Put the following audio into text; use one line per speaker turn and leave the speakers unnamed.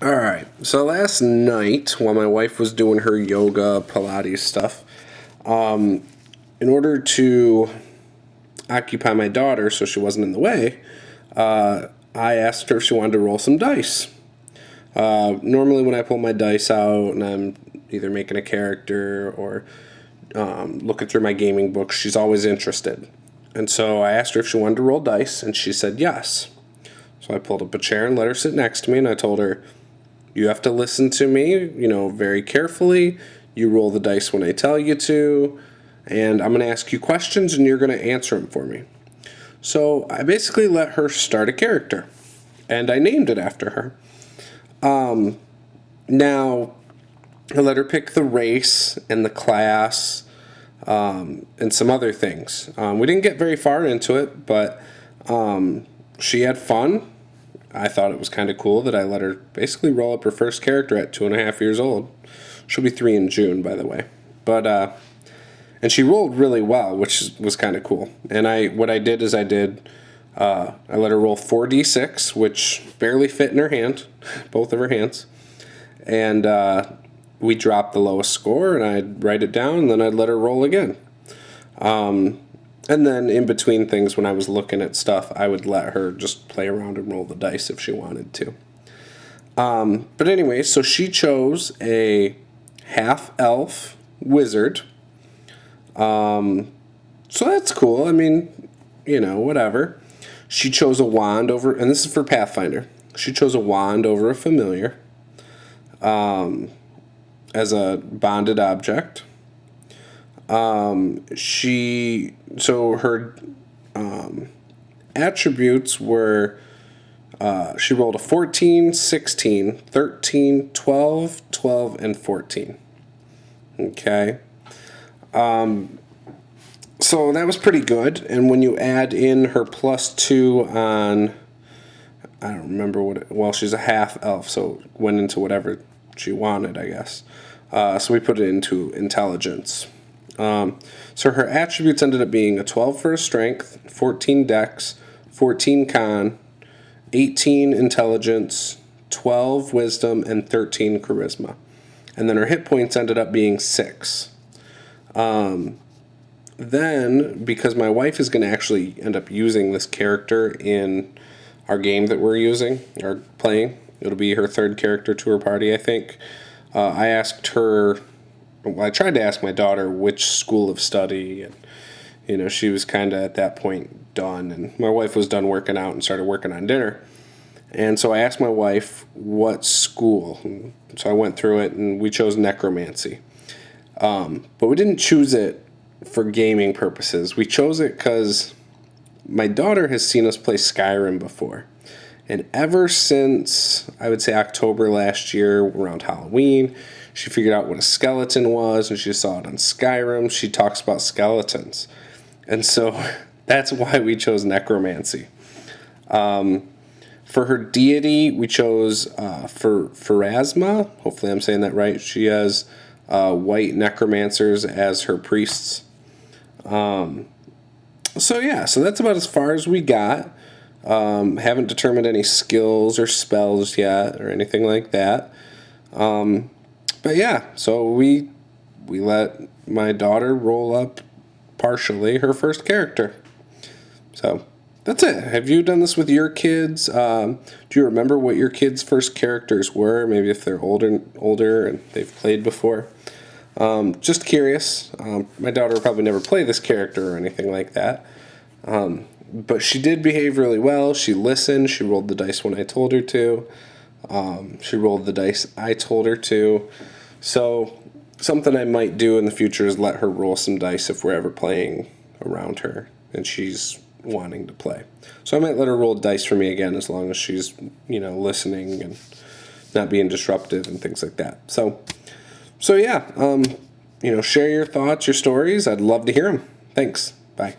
All right. So last night, while my wife was doing her yoga, Pilates stuff, in order to occupy my daughter so she wasn't in the way, I asked her if she wanted to roll some dice. Normally when I pull my dice out and I'm either making a character or looking through my gaming book, she's always interested. And so I asked her if she wanted to roll dice, and she said yes. So I pulled up a chair and let her sit next to me, and I told her, you have to listen to me, very carefully. You roll the dice when I tell you to, and I'm going to ask you questions, and you're going to answer them for me. So I basically let her start a character, and I named it after her. Now, I let her pick the race and the class, and some other things. We didn't get very far into it, but she had fun. I thought it was kind of cool that I let her basically roll up her first character at 2.5 years old. She'll be 3 in June, by the way. But and she rolled really well, which was kind of cool. And I let her roll 4d6, which barely fit in her hand, both of her hands. And we dropped the lowest score, and I'd write it down, and then I'd let her roll again. And then in between things, when I was looking at stuff, I would let her just play around and roll the dice if she wanted to. But anyway, so she chose a Half Elf Wizard. So that's cool. I mean, whatever. She chose a wand over, and this is for Pathfinder. She chose a wand over a familiar as a bonded object. Her attributes were, she rolled a 14, 16, 13, 12, 12, and 14. Okay. So that was pretty good. And when you add in her +2 on, I don't remember she's a half elf, so it went into whatever she wanted, I guess. So we put it into intelligence. So her attributes ended up being a 12 for her strength, 14 dex, 14 con, 18 intelligence, 12 wisdom, and 13 charisma. And then her hit points ended up being 6. Then, because my wife is going to actually end up using this character in our game that we're playing, it'll be her third character to her party, I think. I asked her, I tried to ask my daughter which school of study, and, she was kind of at that point done, and my wife was done working out and started working on dinner. And so I asked my wife what school. So I went through it, and we chose necromancy. But we didn't choose it for gaming purposes. We chose it because my daughter has seen us play Skyrim before. And ever since, I would say October last year, around Halloween, she figured out what a skeleton was, and she saw it on Skyrim. She talks about skeletons. And so that's why we chose necromancy. For her deity, we chose for Aasimar. Hopefully I'm saying that right. She has white necromancers as her priests. So that's about as far as we got. Haven't determined any skills or spells yet or anything like that. But yeah, so we let my daughter roll up partially her first character. So that's it. Have you done this with your kids? Do you remember what your kids' first characters were? Maybe if they're older and they've played before. Just curious. My daughter will probably never play this character or anything like that. But she did behave really well. She listened. She rolled the dice when I told her to. She rolled the dice I told her to. So something I might do in the future is let her roll some dice if we're ever playing around her and she's wanting to play. So I might let her roll dice for me again as long as she's, listening and not being disruptive and things like that. So yeah, share your thoughts, your stories. I'd love to hear them. Thanks. Bye.